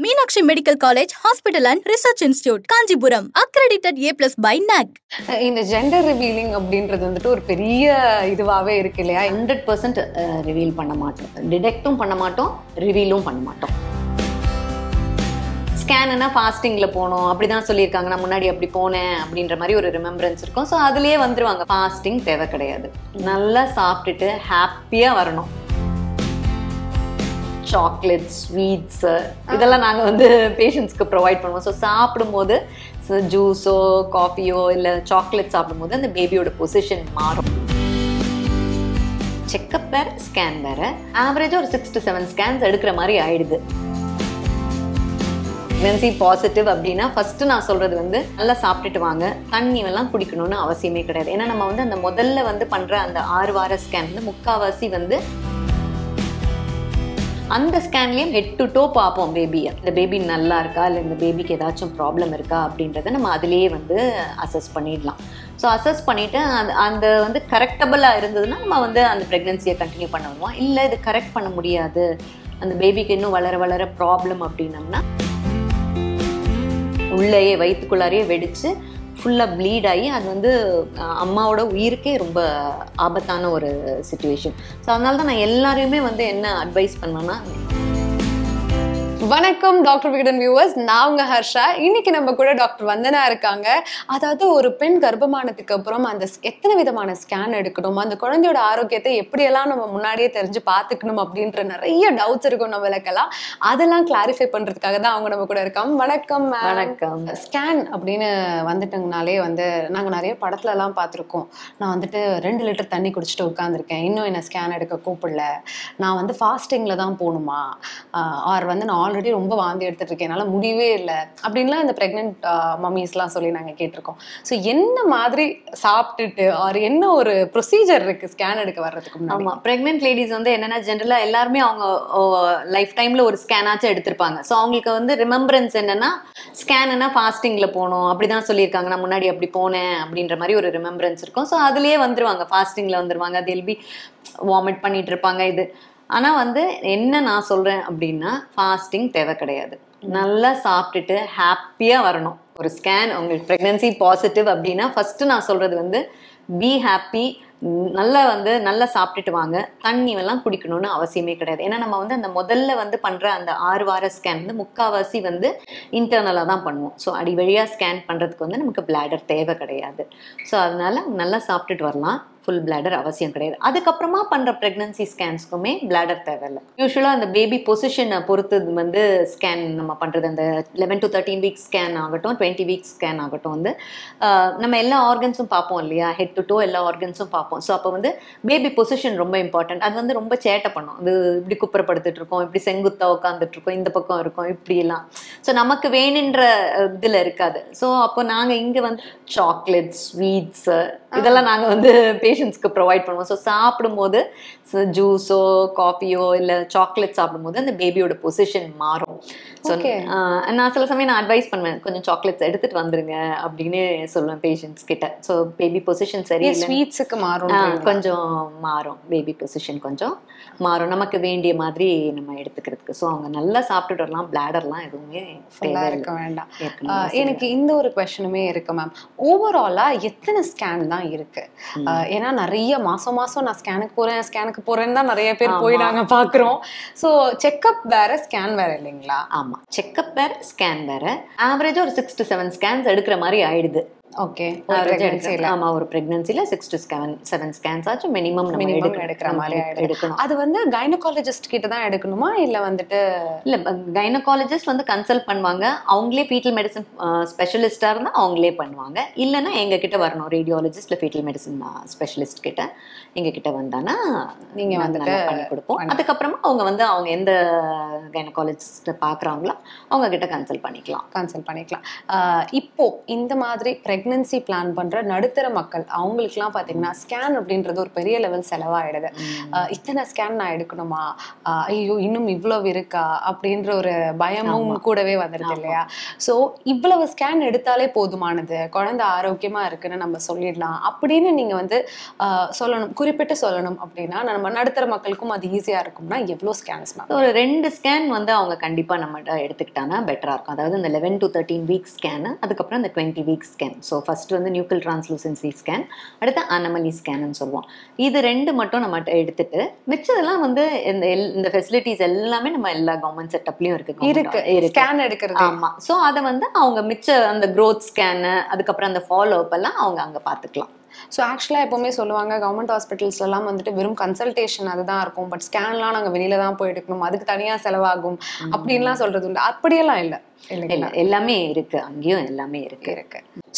Meenakshi Medical College, Hospital and Research Institute, Kanjipuram, accredited A+ by NAC. இந்த gender revealing அப்படின்றது வந்துட்டு ஒரு பெரிய இதுவாகவே இருக்கு இல்லையா? 100% ரிவீல் பண்ண மாட்டோம், டிடெக்டும் பண்ண மாட்டோம், ரிவீலும் பண்ண மாட்டோம். ஸ்கேனுன்னா ஃபாஸ்டிங்கில் போகணும் அப்படிதான் சொல்லியிருக்காங்க, நான் முன்னாடி அப்படி போனேன் அப்படின்ற மாதிரி ஒரு ரிமெம்பரன்ஸ் இருக்கும். ஸோ அதுலேயே வந்துருவாங்க. ஃபாஸ்டிங் தேவை கிடையாது, நல்லா சாப்பிட்டுட்டு ஹாப்பியாக வரணும். சாக்லேட், ஸ்வீட்ஸ் இதெல்லாம் நாங்கள் வந்து பேஷண்ட்ஸ்க்கு ப்ரொவைட் பண்ணுவோம். ஸோ சாப்பிடும்போது ஜூஸோ காஃபியோ இல்லை சாக்லேட் சாப்பிடும்போது அந்த பேபியோட பொசிஷன் மாறும். செக்கப் வேறு ஸ்கேன் வேறு, ஆவரேஜாக ஒரு 6 to 7 ஸ்கேன்ஸ் எடுக்கிற மாதிரி ஆயிடுது. ப்ரெக்னன்சி பாசிட்டிவ் அப்படின்னா ஃபர்ஸ்ட் நான் சொல்றது வந்து நல்லா சாப்பிட்டுட்டு வாங்க, தண்ணி எல்லாம் குடிக்கணும்னு அவசியமே கிடையாது. ஏன்னா நம்ம வந்து அந்த முதல்ல வந்து பண்ற அந்த 6 வார ஸ்கேன் வந்து முக்கால்வாசி வந்து அந்த ஸ்கேன்லேயும் ஹெட் டு டோ பார்ப்போம் பேபியை. இந்த பேபி நல்லா இருக்கா இல்லை இந்த பேபிக்கு ஏதாச்சும் ப்ராப்ளம் இருக்கா அப்படின்றத நம்ம அதிலேயே வந்து அசஸ் பண்ணிடலாம். ஸோ அசஸ் பண்ணிவிட்டு அந்த வந்து கரெக்டபுளாக இருந்ததுன்னா நம்ம வந்து அந்த ப்ரெக்னன்சியை கண்டினியூ பண்ண வருவோம். இல்லை இது கரெக்ட் பண்ண முடியாது, அந்த பேபிக்கு இன்னும் வளர வளர ப்ராப்ளம் அப்படின்னம்னா உள்ளேயே வயிற்றுக்குள்ளாரையே வெடித்து ஃபுல்லாக ப்ளீட் ஆகி அது வந்து அம்மாவோட உயிருக்கே ரொம்ப ஆபத்தான ஒரு சிச்சுவேஷன். ஸோ அதனால தான் நான் எல்லாரையுமே வந்து என்ன அட்வைஸ் பண்ணுவேன்னா, வணக்கம் டாக்டர் விகடன் வியூவர்ஸ், நான் உங்க ஹர்ஷா. இன்னைக்கு நம்ம கூட டாக்டர் வந்தனா இருக்காங்க. அதாவது ஒரு பெண் கர்ப்பமானதுக்கு அப்புறம் அந்த எத்தனை விதமான ஸ்கேன் எடுக்கணும், அந்த குழந்தையோட ஆரோக்கியத்தை எப்படியெல்லாம் நம்ம முன்னாடியே தெரிஞ்சு பார்த்துக்கணும் அப்படின்ற நிறைய டவுட்ஸ் இருக்கும் நம்மளுக்கெல்லாம். அதெல்லாம் கிளாரிஃபை பண்றதுக்காக தான் அவங்க நம்ம கூட இருக்காங்க. வணக்கம். வணக்கம். ஸ்கேன் அப்படின்னு வந்துட்டங்கனாலே வந்து நாங்கள் நிறைய படத்துல எல்லாம் பார்த்துருக்கோம். நான் வந்துட்டு 2 லிட்டர் தண்ணி குடிச்சிட்டு உட்காந்துருக்கேன், இன்னும் என்ன ஸ்கேன் எடுக்க கூப்பிடல, நான் வந்து ஃபாஸ்டிங்ல தான் போகணுமா, ஆர் வந்து நான் ஆல்ரெடி ரொம்ப வாந்தி எடுத்துட்டு இருக்கேன், என்னால் முடியவே இல்லை அப்படின்லாம் இந்த ப்ரெக்னென்ட் மம்மிஸ்லாம் சொல்லி நாங்கள் கேட்டிருக்கோம். ஸோ என்ன மாதிரி சாப்பிட்டுட்டு ஆர் என்ன ஒரு ப்ரொசீஜர் இருக்கு ஸ்கேன் எடுக்க வர்றதுக்கு முன்னாடி? ஆமாம், ப்ரெக்னென்ட் லேடிஸ் வந்து என்னென்னா ஜென்ரலாக எல்லாருமே அவங்க லைஃப் டைமில் ஒரு ஸ்கேனாச்சும் எடுத்திருப்பாங்க. ஸோ அவங்களுக்கு வந்து ரிமெம்பரன்ஸ் என்னென்னா ஸ்கேனுன்னா ஃபாஸ்டிங்கில் போகணும் அப்படிதான் சொல்லியிருக்காங்க, நான் முன்னாடி அப்படி போனேன் அப்படின்ற மாதிரி ஒரு ரிமெம்பரன்ஸ் இருக்கும். ஸோ அதுலேயே வந்துருவாங்க, ஃபாஸ்டிங்கில் வந்துருவாங்க, தெல்பி வாமிட் பண்ணிட்டு இருப்பாங்க. இது ஆனால் வந்து என்ன நான் சொல்கிறேன் அப்படின்னா, ஃபாஸ்டிங் தேவை கிடையாது, நல்லா சாப்பிட்டுட்டு ஹாப்பியாக வரணும். ஒரு ஸ்கேன் உங்களுக்கு ப்ரெக்னன்சி பாசிட்டிவ் அப்படின்னா ஃபஸ்ட்டு நான் சொல்கிறது வந்து பி ஹாப்பி, நல்லா சாப்பிட்டுட்டு வாங்க, தண்ணி எல்லாம் குடிக்கணும்னு அவசியமே கிடையாது. ஏன்னா நம்ம வந்து அந்த முதல்ல வந்து பண்ணுற அந்த 6 வார ஸ்கேன் வந்து முக்கால்வாசி வந்து இன்டர்னலாக தான் பண்ணுவோம். ஸோ அடி வழியாக ஸ்கேன் பண்ணுறதுக்கு வந்து நமக்கு பிளாடர் தேவை கிடையாது. ஸோ அதனால நல்லா சாப்பிட்டுட்டு வரலாம், ஃபுல் பிளாடர் அவசியம் கிடையாது. அதுக்கப்புறமா பண்ணுற ப்ரெக்னன்சி ஸ்கேன்ஸ்க்குமே பிளாடர் தேவையில்லை. யூஸ்வலாக அந்த பேபி பொசிஷனை பொறுத்து வந்து ஸ்கேன் நம்ம பண்ணுறது, அந்த 11 to 13 வீக்ஸ் ஸ்கேன் ஆகட்டும், 20 வீக்ஸ் ஸ்கேன் ஆகட்டும், வந்து நம்ம எல்லா ஆர்கன்ஸும் பார்ப்போம் இல்லையா, ஹெட் டு டோ எல்லா ஆர்கன்ஸும் பார்ப்போம். ஸோ அப்போ வந்து பேபி பொசிஷன் ரொம்ப இம்பார்ட்டன்ட். அது வந்து ரொம்ப சேட்டை பண்ணும், அது இப்படி குப்புறப்படுத்திட்டு இருக்கோம், இப்படி செங்குத்தா உட்காந்துட்டு இருக்கோம், இந்த பக்கம் இருக்கும், இப்படியெல்லாம். ஸோ நமக்கு வேணுன்ற இதில் இருக்காது. ஸோ அப்போ நாங்கள் இங்கே வந்து சாக்லேட், ஸ்வீட்ஸ் இதெல்லாம் நாங்கள் வந்து பேஷண்ட்ஸ்க்கு ப்ரொவைட் பண்ணுவோம். ஸோ சாப்பிடும்போது ஜூஸோ காஃபியோ இல்லை சாக்லேட் சாப்பிடும்போது அந்த பேபியோட பொசிஷன் மாறும். ஸோ நான் சில சமயம் நான் அட்வைஸ் பண்ணுவேன், கொஞ்சம் சாக்லேட்ஸ் எடுத்துகிட்டு வந்துருங்க அப்படின்னு சொல்லுவேன் பேஷண்ட்ஸ் கிட்ட. ஸோ பேபி பொசிஷன் சரி, ஸ்வீட்ஸுக்கு மாறும், கொஞ்சம் மாறும், பேபி பொசிஷன் கொஞ்சம் மாறும் நமக்கு வேண்டிய மாதிரி நம்ம எடுத்துக்கிறதுக்கு. ஸோ அவங்க நல்லா சாப்பிட்டுட்டு வரலாம், பிளாடர்லாம் எதுவுமே இருக்க வேண்டாம். எனக்கு இந்த ஒரு கொஸ்டினுமே இருக்கு மேம், ஓவராலா எத்தனை ஸ்கேன் தான் இருக்கு? ஏன்னா நிறைய மாசம் நான் ஸ்கேனுக்கு போறேன்னு தான் நிறைய பேர் போய் நாங்க பாக்குறோம். ஸோ செக்அப் வேற ஸ்கேன் வேற இல்லைங்களா? ஆமா, செக்அப் வேற ஸ்கேன் வேற, ஆவரேஜா ஒரு 6 to 7 ஸ்கேன்ஸ் எடுக்கிற மாதிரி ஆயிடுது. ஓகே, ஆமா, ஒரு பிரெக்னன்சில 6 to 7 ஸ்கேன்ஸ் ஆச்சும் மினிமம் எடுக்கிற மாதிரி எடுக்கணும். அது வந்து கைனகாலஜிஸ்ட் கிட்ட தான் எடுக்கணுமா இல்ல வந்துட்டு? இல்ல, கைனகாலஜிஸ்ட் வந்து கன்சல்ட் பண்ணுவாங்க, அவங்களே ஃபீட்டல் மெடிசன் ஸ்பெஷலிஸ்டா இருந்தா அவங்களே பண்ணுவாங்க. இல்லைன்னா எங்க கிட்ட வரணும், ரேடியாலஜிஸ்ட் இல்லை ஃபீட்டல் மெடிசன் ஸ்பெஷலிஸ்ட் கிட்ட எங்க கிட்ட வந்தானா நீங்க வந்துட்டு பண்ணி கொடுப்போம். அதுக்கப்புறமா அவங்க எந்த கைனகாலஜிஸ்ட் பாக்குறாங்களோ அவங்க கிட்ட கன்சல்ட் பண்ணிக்கலாம். இப்போ இந்த மாதிரி ப்ரெக்னன்சி பிளான் பண்ற நடுத்தர மக்கள் அவங்களுக்குலாம் பாத்தீங்கன்னா ஸ்கேன் அப்படின்றது ஒரு பெரிய லெவல் செலவாயிடுது. இத்தனை ஸ்கேன் நான் எடுக்கணுமா, ஐயோ இன்னும் இவ்வளவு இருக்கா அப்படின்ற ஒரு பயமும் கூடவே வந்துருது இல்லையா? ஸோ இவ்வளவு ஸ்கேன் எடுத்தாலே போதுமானது, குழந்தை ஆரோக்கியமா இருக்குன்னு நம்ம சொல்லிடலாம் அப்படின்னு நீங்க வந்து சொல்லணும், குறிப்பிட்டு சொல்லணும் அப்படின்னா நம்ம நடுத்தர மக்களுக்கும் அது ஈஸியா இருக்கும்னா எவ்வளவு ஸ்கேன்ஸ்? ஒரு 2 ஸ்கேன் வந்து அவங்க கண்டிப்பா நம்ம எடுத்துக்கிட்டாங்கன்னா பெட்டரா இருக்கும். அதாவது இந்த 11 to 13 வீக் ஸ்கேன், அதுக்கப்புறம் இந்த 20 வீக் ஸ்கேன். ஸோ ஃபர்ஸ்ட் வந்து நியூக்ளியர் டிரான்ஸ்லூசன்சி ஸ்கேன், அடுத்து அனமலி ஸ்கேன்னு சொல்லுவோம். இது 2 மட்டும் நம்ம எடுத்துட்டு மிச்சதெல்லாம் வந்து இந்த ஃபெசிலிட்டிஸ் எல்லாமே நம்ம எல்லா கவர்மெண்ட் செட்டப்லயும் இருக்கு ஸ்கேன் எடுக்கிறது. ஆமா. ஸோ அதை வந்து அவங்க மிச்ச அந்த க்ரோத் ஸ்கேனு, அதுக்கப்புறம் அந்த ஃபாலோ அப் எல்லாம் அவங்க அங்க பாத்துக்கலாம். ஸோ ஆக்சுவலாக எப்போவுமே சொல்லுவாங்க கவர்மெண்ட் ஹாஸ்பிட்டல்ஸ்லாம் வந்துட்டு வெறும் கன்சல்டேஷன் அதுதான் இருக்கும், பட் ஸ்கேன்லாம் நாங்கள் வெளியில தான் போய் எடுக்கணும், அதுக்கு தனியாக செலவாகும் அப்படின்லாம் சொல்றது உண்டு. அப்படியெல்லாம் இல்லை. எல்லாமே இருக்கு, அங்கேயும் எல்லாமே இருக்கு.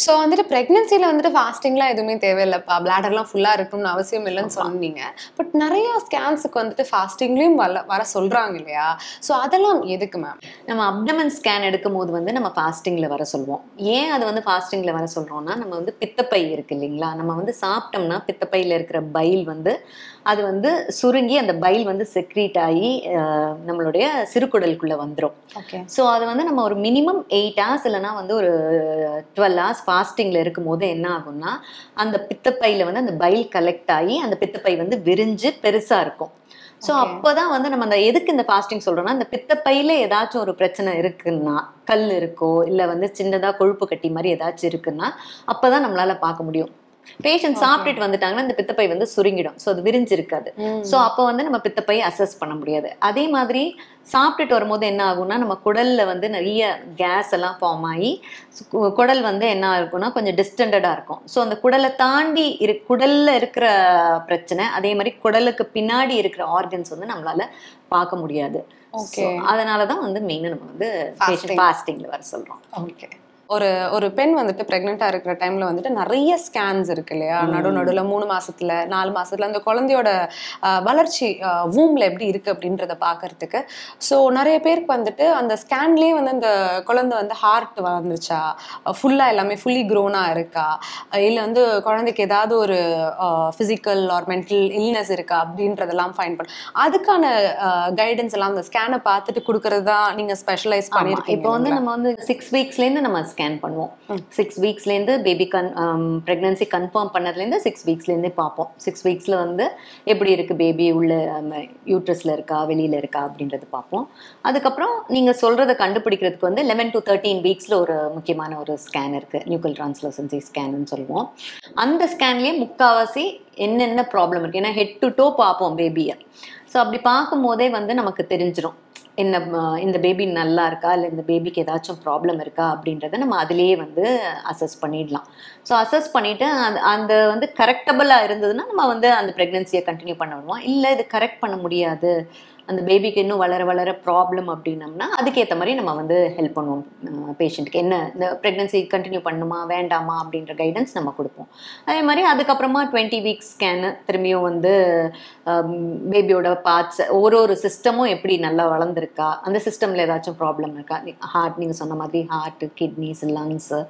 ஸோ வந்துட்டு ப்ரெக்னன்சியில் வந்துட்டு ஃபாஸ்டிங்லாம் எதுவுமே தேவையில்லைப்பா, பிளாடர்லாம் ஃபுல்லாக இருக்கணும்னு அவசியம் இல்லைன்னு சொன்னீங்க. பட் நிறைய ஸ்கேன்ஸுக்கு வந்துட்டு ஃபாஸ்டிங்லேயும் வர சொல்கிறாங்க இல்லையா? ஸோ அதெல்லாம் எதுக்கு மேம்? நம்ம அப்டமன் ஸ்கேன் எடுக்கும் போது வந்து நம்ம ஃபாஸ்டிங்கில் வர சொல்லுவோம். ஏன் அது வந்து ஃபாஸ்டிங்கில் வர சொல்கிறோம்னா, நம்ம வந்து பித்தப்பை இருக்கு இல்லைங்களா, நம்ம வந்து சாப்பிட்டோம்னா பித்தப்பையில் இருக்கிற பைல் வந்து அது வந்து சுருங்கி அந்த பைல் வந்து செக்ரீட் ஆகி நம்மளுடைய சிறுகுடலுக்குள்ளே வந்துடும். ஓகே. ஸோ அது வந்து நம்ம ஒரு மினிமம் 8 hours இல்லைனா வந்து ஒரு 12 hours ஃபாஸ்டிங்கில் இருக்கும் போது என்ன ஆகும்னா, அந்த பித்தப்பையில் வந்து அந்த பைல் கலெக்ட் ஆகி அந்த பித்தப்பை வந்து விரிஞ்சு பெருசாக இருக்கும். ஸோ அப்போதான் வந்து நம்ம அந்த எதுக்கு இந்த ஃபாஸ்டிங் சொல்கிறோம்னா, இந்த பித்தப்பையில் ஏதாச்சும் ஒரு பிரச்சனை இருக்குன்னா, கல் இருக்கோ இல்லை வந்து சின்னதாக கொழுப்பு கட்டி மாதிரி ஏதாச்சும் இருக்குன்னா அப்போ தான் நம்மளால் பார்க்க முடியும். பேஷண்ட் சாப்பிட்டுட்டு வந்துட்டாங்கன்னா இந்த பித்தப்பை வந்து சுருங்கிடும். ஸோ அது விரிஞ்சிருக்காது. ஸோ அப்போ வந்து நம்ம பித்தப்பை அசஸ் பண்ண முடியாது. அதே மாதிரி சாப்பிட்டுட்டு வரும்போது என்ன ஆகும்னா, நம்ம குடல்ல வந்து நிறைய கேஸ் எல்லாம் ஃபார்ம் ஆகி குடல் வந்து என்ன இருக்கும்னா கொஞ்சம் டிஸ்டண்டடாக இருக்கும். ஸோ அந்த குடலை தாண்டி குடல்ல இருக்கிற பிரச்சனை, அதே மாதிரி குடலுக்கு பின்னாடி இருக்கிற ஆர்கன்ஸ் வந்து நம்மளால பார்க்க முடியாது. அதனாலதான் வந்து மெயினாக நம்ம வந்து ஃபாஸ்டிங்ல வர சொல்றோம். ஓகே. ஒரு பெண் வந்துட்டு பிரெக்னெண்டா இருக்கிற டைம்ல வந்துட்டு நிறைய ஸ்கேன்ஸ் இருக்கு இல்லையா? நடுவில் 3 மாசத்துல 4 மாசத்துல அந்த குழந்தையோட வளர்ச்சி வூம்ல எப்படி இருக்கு அப்படின்றத பாக்குறதுக்கு. ஸோ நிறைய பேருக்கு வந்துட்டு அந்த ஸ்கேன்லயே வந்து அந்த குழந்தை வந்து ஹார்ட் வளர்ந்துச்சா, ஃபுல்லா எல்லாமே ஃபுல்லி க்ரோனா இருக்கா, இல்லை வந்து குழந்தைக்கு ஏதாவது ஒரு பிசிக்கல் ஆர் மென்டல் இல்னஸ் இருக்கா அப்படின்றதெல்லாம் ஃபைன் பண்ண அதுக்கான கைடன்ஸ் எல்லாம் அந்த ஸ்கேனை பார்த்துட்டு கொடுக்கறது தான் நீங்க ஸ்பெஷலைஸ் பண்ணிருக்கீங்க. இப்போ வந்து நம்ம வந்து 6 வீக்ஸ்லேருந்து நம்ம ஸ்கேன் பண்ணுவோம். 6 வீக்ஸ்லேருந்து பேபி ப்ரெக்னன்சி கன்ஃபார்ம் பண்ணதுலேருந்து 6 வீக்ஸ்லேருந்தே பார்ப்போம். 6 வீக்ஸில் வந்து எப்படி இருக்குது பேபி, உள்ள யூட்ரஸில் இருக்கா வெளியில் இருக்கா அப்படின்றது பார்ப்போம். அதுக்கப்புறம் நீங்கள் சொல்கிறத கண்டுபிடிக்கிறதுக்கு வந்து 11 to 13 வீக்ஸில் ஒரு முக்கியமான ஒரு ஸ்கேன் இருக்குது, நியூக்ளியர் டிரான்ஸ்லூசன்சி ஸ்கேன்னு சொல்லுவோம். அந்த ஸ்கேன்லேயே முக்கால்வாசி என்னென்ன ப்ராப்ளம் இருக்குது, ஏன்னா ஹெட் டு டோ பார்ப்போம் பேபியை. ஸோ அப்படி பார்க்கும் போதே வந்து நமக்கு தெரிஞ்சிடும் என்ன இந்த பேபி நல்லா இருக்கா இல்லை இந்த பேபிக்கு ஏதாச்சும் ப்ராப்ளம் இருக்கா அப்படின்றத நம்ம அதிலேயே வந்து அசஸ் பண்ணிடலாம். ஸோ அசஸ் பண்ணிவிட்டு அந்த வந்து கரெக்டபுளாக இருந்ததுன்னா நம்ம வந்து அந்த ப்ரெக்னென்சியை கண்டினியூ பண்ண விடுவோம். இல்லை இது கரெக்ட் பண்ண முடியாது, அந்த பேபிக்கு இன்னும் வளர வளர ப்ராப்ளம் அப்படின்னம்னா அதுக்கேற்ற மாதிரி நம்ம வந்து ஹெல்ப் பண்ணுவோம். பேஷண்ட்டுக்கு என்ன இந்த ப்ரெக்னென்சி கண்டினியூ பண்ணணுமா வேண்டாமா அப்படின்ற கைடன்ஸ் நம்ம கொடுப்போம். அதே மாதிரி அதுக்கப்புறமா 20 வீக்ஸ் ஸ்கேனு திரும்பியும் வந்து பேபியோட பார்ட்ஸ் ஒரு சிஸ்டமும் எப்படி நல்லா வளர்ந்துருக்கா, அந்த சிஸ்டமில் ஏதாச்சும் ப்ராப்ளம் இருக்கா, ஹார்ட் நீங்கள் சொன்ன மாதிரி ஹார்ட்டு, கிட்னிஸ், லங்ஸு,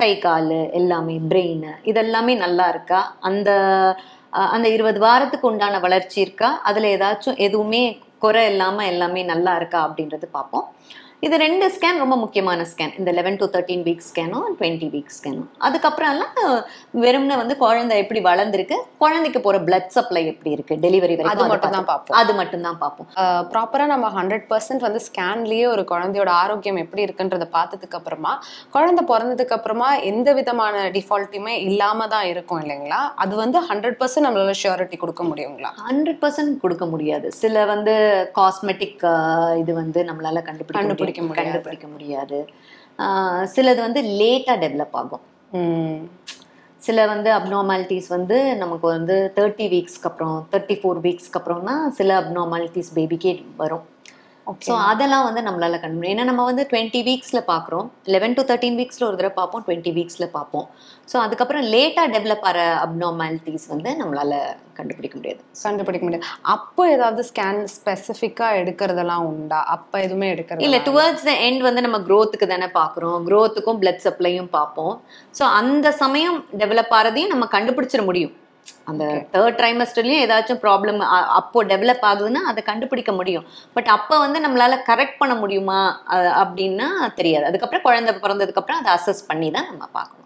கை கால் எல்லாமே, பிரெயின் இதெல்லாமே நல்லா இருக்கா, அந்த 20 வாரத்துக்கு உண்டான வளர்ச்சி இருக்கா, அதில் ஏதாச்சும் எதுவுமே குறை இல்லாமல் எல்லாமே நல்லா இருக்கா அப்படின்றது பார்ப்போம். இது 2 ஸ்கேன் ரொம்ப முக்கியமான ஸ்கேன், இந்த 11 to 13 வீக் ஸ்கேனும் 20 வீக் ஸ்கேனும். அதுக்கப்புறம் எல்லாம் வெறும்னு வந்து குழந்தை எப்படி வளர்ந்துருக்கு, குழந்தைக்கு போகிற பிளட் சப்ளை எப்படி இருக்கு, டெலிவரி வரைக்கும் அது மட்டும் தான் பார்ப்போம். ப்ராப்பராக நம்ம 100% வந்து ஸ்கேன்லேயே ஒரு குழந்தையோட ஆரோக்கியம் எப்படி இருக்குன்றதை பார்த்ததுக்கு அப்புறமா குழந்தை பிறந்ததுக்கு அப்புறமா எந்த விதமான டிஃபால்ட்டுமே இல்லாம தான் இருக்கும் இல்லைங்களா? அது வந்து 100% நம்மளால ஷியூரிட்டி கொடுக்க முடியுங்களா? 100% கொடுக்க முடியாது. சில வந்து காஸ்மெட்டிக் இது வந்து நம்மளால கண்டுபிடிக்க முடியாது. சிலது வந்து லேட்டா டெவலப் ஆகும். சில வந்து அப்நார்மாலிட்டிஸ் வந்து நமக்கு வந்து 30 வீக்ஸ்க்கு அப்புறம் 34 வீக்ஸ்க்கு அப்புறம் தான் சில அப்நார்மாலிட்டிஸ் பேபிக்கே வரும். ஸோ அதெல்லாம் வந்து நம்மளால கண்டுபிடிக்கும். ஏன்னா நம்ம வந்து 20 வீக்ஸில் பார்க்குறோம், 11 to 13 வீக்ஸில் ஒரு தடவை பார்ப்போம், 20 வீக்ஸில் பார்ப்போம். ஸோ அதுக்கப்புறம் லேட்டாக டெவலப் ஆகிற அப்நார்மாலிட்டிஸ் வந்து நம்மளால கண்டுபிடிக்க முடியாது. அப்போ ஏதாவது ஸ்கேன் ஸ்பெசிஃபிக்கா எடுக்கிறதெல்லாம் உண்டா? அப்ப எதுவுமே எடுக்கிறது இல்ல. டுவர்ட்ஸ் த எண்ட் வந்து நம்ம growthக்கு தானே பாக்குறோம், growthக்கும் பிளட் சப்ளையும் பார்ப்போம். ஸோ அந்த சமயம் டெவலப் ஆறதையும் நம்ம கண்டுபிடிச்சிட முடியும். அந்த 3rd ட்ரைமஸ்டர்லயும் ஏதாச்சும் ப்ராப்ளம் அப்போ டெவலப் ஆகுதுன்னா அதை கண்டுபிடிக்க முடியும். பட் அப்போ வந்து நம்மளால கரெக்ட் பண்ண முடியுமா அப்படின்னா தெரியாது. அதுக்கப்புறம் குழந்தை பிறந்ததுக்கு அப்புறம் அதை அசஸ் பண்ணி தான் நம்ம பார்க்கணும்.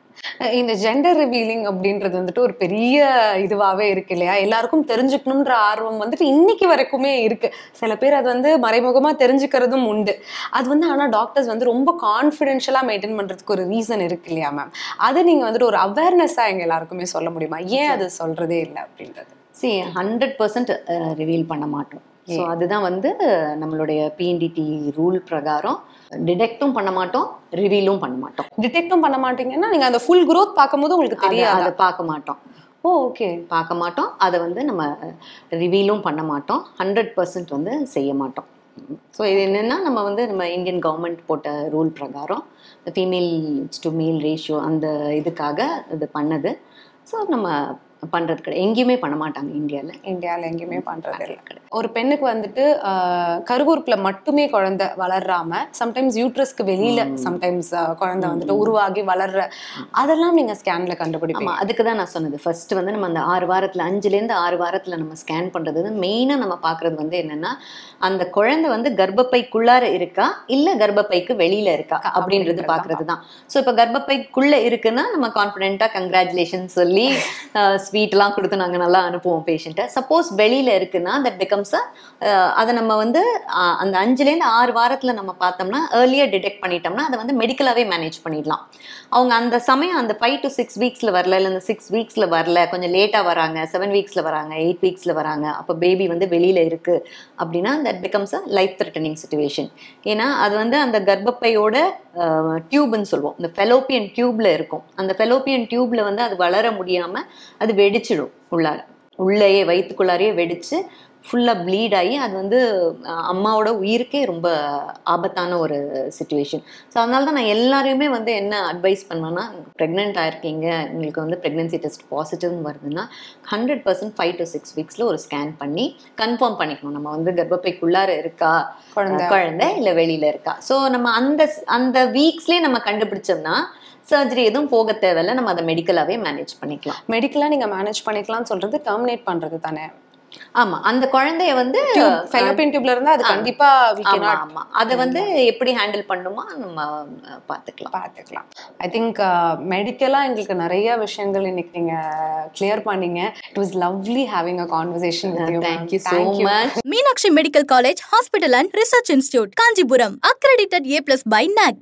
இந்த ஜெண்டர் ரிவீலிங் அப்படின்றது வந்துட்டு ஒரு பெரிய இதுவாகவே இருக்கு இல்லையா? எல்லாருக்கும் தெரிஞ்சுக்கணுன்ற ஆர்வம் வந்துட்டு இன்னைக்கு வரைக்குமே இருக்கு. சில பேர் அது வந்து மறைமுகமா தெரிஞ்சுக்கிறதும் உண்டு. அது வந்து ஆனால் டாக்டர்ஸ் வந்து ரொம்ப கான்ஃபிடென்ஷியலாக மெயின்டைன் பண்ணுறதுக்கு ஒரு ரீசன் இருக்கு இல்லையா மேம்? அது நீங்கள் வந்துட்டு ஒரு அவேர்னஸாக எங்கள் எல்லாருக்குமே சொல்ல முடியுமா? ஏன் அது சொல்றதே இல்லை அப்படின்றது? 100% ரிவீல் பண்ண மாட்டோம். ஸோ அதுதான் வந்து நம்மளுடைய PNDT ரூல் பிரகாரம் டிடெக்டும் பண்ண மாட்டோம், ரிவீலும் பண்ண மாட்டோம். டிடெக்டும் பண்ண மாட்டீங்கன்னா நீங்க அந்த ஃபுல் growth பார்க்கும்போது உங்களுக்கு தெரியாது. அதை பார்க்க மாட்டோம். ஓகே, பார்க்க மாட்டோம். அதை வந்து நம்ம ரிவீலும் பண்ண மாட்டோம். 100% வந்து செய்ய மாட்டோம். ஸோ இது என்னென்னா நம்ம வந்து நம்ம இந்தியன் கவர்மெண்ட் போட்ட ரூல் பிரகாரம் ஃபீமேல் டு மேல் ரேஷியோ அந்த இதுக்காக இது பண்ணது. ஸோ நம்ம பண்றது கிடையாது, எங்கேயுமே பண்ண மாட்டாங்க இந்தியாவில் எங்கேயுமே பண்றது இல்லை. ஒரு பெண்ணுக்கு வந்துட்டு கருவுறுப்புல மட்டுமே குழந்தை வளராம சம்டைம்ஸ் யூட்ரஸ்க்கு வெளியில சம்டைம்ஸ் குழந்தை வந்துட்டு உருவாகி வளர்ற அதெல்லாம் நீங்க ஸ்கேன்ல கண்டுபிடிப்பீங்க. அதுக்கு தான் நான் சொன்னது ஃபர்ஸ்ட் வந்து நம்ம அந்த 6 வாரத்துல 5லேருந்து 6 வாரத்துல நம்ம ஸ்கேன் பண்றது மெயினா நம்ம பாக்குறது வந்து என்னன்னா அந்த குழந்தை வந்து கர்ப்பப்பைக்குள்ளார இருக்கா இல்ல கர்ப்பப்பைக்கு வெளியில இருக்கா அப்படின்றது பாக்குறது தான். ஸோ இப்போ கர்ப்பப்பைக்குள்ள இருக்குன்னா நம்ம கான்ஃபிடென்ட்டா கங்க்ராச்சுலேஷன் சொல்லி ஸ்வீட்லாம் கொடுத்து நாங்கள் நல்லா அனுப்புவோம் பேஷண்ட்டை. சப்போஸ் வெளியில் இருக்குன்னா தட் பிகம்ஸ் அதை நம்ம வந்து அந்த 5லேருந்து 6 வாரத்தில் நம்ம பார்த்தோம்னா ஏர்லியாக டிடெக்ட் பண்ணிட்டோம்னா அதை வந்து மெடிக்கலாகவே மேனேஜ் பண்ணிடலாம். அவங்க அந்த சமயம் அந்த 5 to 6 வீக்ஸில் வரல, இல்லை அந்த 6 வீக்ஸில் வரல, கொஞ்சம் லேட்டாக வராங்க, 7 வீக்ஸில் வராங்க, 8 வீக்ஸில் வராங்க, அப்போ பேபி வந்து வெளியில் இருக்குது அப்படின்னா that becomes a life threatening situation. ஏன்னா அது வந்து அந்த கர்ப்பப்பையோட டியூப்னு சொல்லுவோம், இந்த ஃபெலோப்பியன் டியூப்ல இருக்கும். அந்த ஃபெலோப்பியன் டியூப்ல வந்து அது வளர முடியாமல் அது வெடிச்சிடும், உள்ளேயே வயிற்றுக்குள்ளாரையே வெடிச்சு ஃபுல்லாக ப்ளீட் ஆகி அது வந்து அம்மாவோட உயிருக்கே ரொம்ப ஆபத்தான ஒரு சிச்சுவேஷன். ஸோ அதனால தான் நான் எல்லாரையுமே வந்து என்ன அட்வைஸ் பண்ணுவேன்னா, ப்ரெக்னென்ட் ஆயிருக்கீங்க, உங்களுக்கு வந்து ப்ரெக்னென்சி டெஸ்ட் பாசிட்டிவ்னு வருதுன்னா 100% 5 to 6 வீக்ஸில் ஒரு ஸ்கேன் பண்ணி கன்ஃபார்ம் பண்ணிக்கணும் நம்ம வந்து கர்ப்பப்பைக்குள்ளார இருக்கா குழந்தை இல்லை வெளியில் இருக்கா. ஸோ நம்ம அந்த வீக்ஸ்லேயே நம்ம கண்டுபிடிச்சோம்னா சர்ஜரி எதுவும் போக தேவையில்லை, நம்ம அதை மெடிக்கலாகவே மேனேஜ் பண்ணிக்கலாம். மெடிக்கலாக நீங்கள் மேனேஜ் பண்ணிக்கலாம்னு சொல்கிறது டெர்மினேட் பண்ணுறது தானே? ஆமா, அந்த குழந்தைய வந்து ஃபெலோப்பியன் டியூப்ல இருந்தா அது கண்டிப்பா ஆமா அதை வந்து எப்படி ஹேண்டில் பண்ணுமா நம்ம பாத்துக்கலாம். ஐ திங்க் மெடிக்கலா எங்களுக்கு நிறைய விஷயங்கள் இன்னைக்கு நீங்க கிளியர் பண்ணீங்க. It was lovely having a conversation with you. Thank you so much. Meenakshi Medical College, Hospital and Research Institute, Kanjipuram, accredited A+ by NAC.